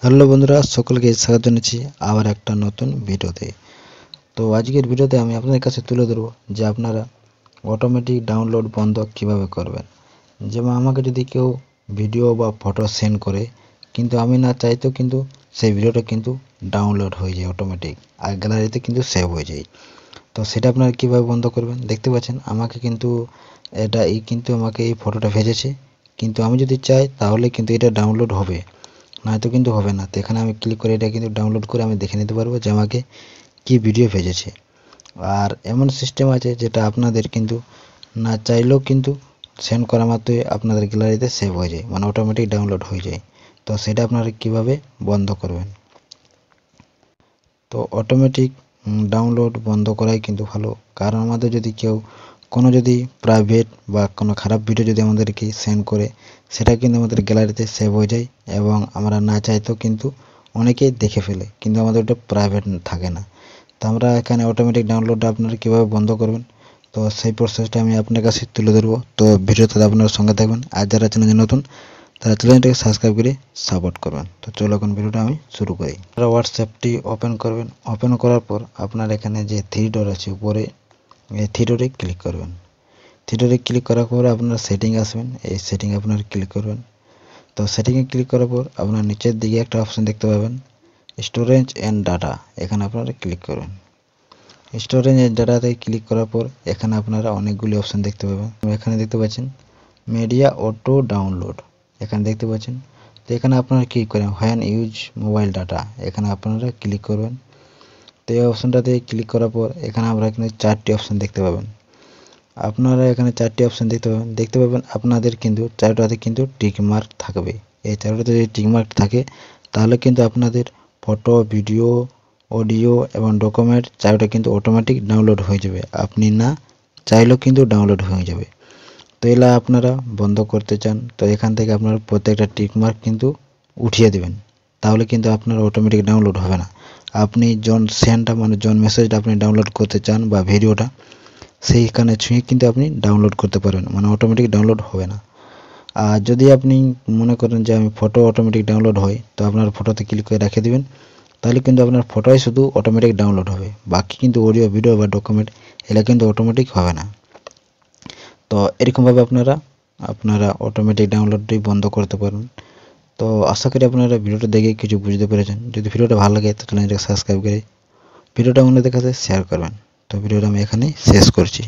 Hello বন্ধুরা, সকলকে স্বাগত জানাচ্ছি আবার একটা নতুন ভিডিওতে। তো আজকের ভিডিওতে আমি আপনাদের কাছে তুলে ধরবো যে আপনারা অটোমেটিক ডাউনলোড বন্ধ কিভাবে করবেন। যেমন আমাকে যদি কেউ ভিডিও বা ফটো সেন্ড করে, কিন্তু আমি না চাইতেও কিন্তু সেই ভিডিওটা কিন্তু ডাউনলোড হয়ে যায় অটোমেটিক, আর গ্যালারিতে কিন্তু সেভ হয়ে যায়। তো সেটা আপনারা কীভাবে বন্ধ করবেন, দেখতে পাচ্ছেন আমাকে কিন্তু আমাকে এই ফটোটা ভেজেছে, কিন্তু আমি যদি চাই তাহলে কিন্তু এটা ডাউনলোড হবে, নয়তো কিন্তু হবে না। তো এখানে আমি ক্লিক করে এটা কিন্তু ডাউনলোড করে আমি দেখে নিতে পারবো যে আমাকে কি ভিডিও ভেজেছে। আর এমন সিস্টেম আছে যেটা আপনাদের কিন্তু না চাইলেও কিন্তু সেন্ড করা মাত্রই আপনাদের গ্যালারিতে সেভ হয়ে যায়, মানে অটোমেটিক ডাউনলোড হয়ে যায়। তো সেটা আপনারা কিভাবে বন্ধ করবেন। তো অটোমেটিক ডাউনলোড বন্ধ করাই কিন্তু ভালো, কারণ আমাদের যদি কেউ যদি প্রাইভেট বা কোনো খারাপ ভিডিও যদি আমাদেরকে সেন্ড করে, সেটা কিন্তু আমাদের গ্যালারিতে সেভ হয়ে যায় এবং আমরা না চাইতেও কিন্তু অনেকেই দেখে ফেলে, কিন্তু আমাদের ওটা প্রাইভেট থাকে না। তো আমরা এখানে অটোমেটিক ডাউনলোডটা আপনারা কীভাবে বন্ধ করবেন, তো সেই প্রসেসটা আমি আপনার কাছে তুলে ধরবো। তো ভিডিওতে আপনার সঙ্গে থাকবেন, আর যারা চ্যানেলে নতুন তারা চ্যানেলটাকে সাবস্ক্রাইব করে সাপোর্ট করবেন। তো চলো এখন ভিডিওটা আমি শুরু করি। আপনারা হোয়াটসঅ্যাপটি ওপেন করবেন। ওপেন করার পর আপনার এখানে যে থ্রি ডট আছে উপরে, এই থ্রি ডটে ক্লিক করবেন। থ্রি ডটে ক্লিক করার পর আপনার সেটিং আসবেন, এই সেটিং আপনার ক্লিক করবেন। তো সেটিংয়ে ক্লিক করার পর আপনার নিচের দিকে একটা অপশন দেখতে পাবেন, স্টোরেজ অ্যান্ড ডাটা। এখানে আপনারা ক্লিক করবেন। স্টোরেজ অ্যান্ড ডাটাতে ক্লিক করার পর এখানে আপনারা অনেকগুলি অপশন দেখতে পাবেন। এখানে দেখতে পাচ্ছেন মিডিয়া অটো ডাউনলোড, এখানে দেখতে পাচ্ছেন। তো এখানে আপনারা ক্লিক করেন হোয়েন ইউজ মোবাইল ডাটা, এখানে আপনারা ক্লিক করবেন। তো এই অপশনটাতে ক্লিক করার পর এখানে আমরা এখানে চারটি অপশন দেখতে পাবেন। আপনারা এখানে চারটি অপশন দেখতে পাবেন আপনাদের কিন্তু চারটাতে কিন্তু টিক মার্ক থাকবে। এই চারটাতে যদি টিক মার্ক থাকে তাহলে কিন্তু আপনাদের ফটো, ভিডিও, অডিও এবং ডকুমেন্ট চারটা কিন্তু অটোমেটিক ডাউনলোড হয়ে যাবে, আপনি না চাইলেও কিন্তু ডাউনলোড হয়ে যাবে। তো এলা আপনারা বন্ধ করতে চান, তো এখান থেকে আপনারা প্রত্যেকটা টিক মার্ক কিন্তু উঠিয়ে দেবেন, তাহলে কিন্তু আপনার অটোমেটিক ডাউনলোড হবে না। আপনি জন মেসেজটা আপনি ডাউনলোড করতে চান বা ভিডিওটা, সেইখানে ছুঁয়ে কিন্তু আপনি ডাউনলোড করতে পারবেন, মানে অটোমেটিক ডাউনলোড হবে না। আর যদি আপনি মনে করেন যে আমি ফটো অটোমেটিক ডাউনলোড হয়, তো আপনার ফটোতে ক্লিক করে রেখে দিবেন, তাহলে কিন্তু আপনার ফটোই শুধু অটোমেটিক ডাউনলোড হবে, বাকি কিন্তু অডিও, ভিডিও বা ডকুমেন্ট এগুলো কিন্তু অটোমেটিক হবে না। তো এরকমভাবে আপনারা অটোমেটিক ডাউনলোডটি বন্ধ করতে পারেন। তো আশা করি আপনারা ভিডিওটা দেখে কিছু বুঝতে পেরেছেন। যদি ভিডিওটা ভালো লাগে তো চ্যানেলটাকে সাবস্ক্রাইব করে ভিডিওটা অন্যদের কাছে শেয়ার করবেন। তো ভিডিওটা আমি এখানেই শেষ করছি।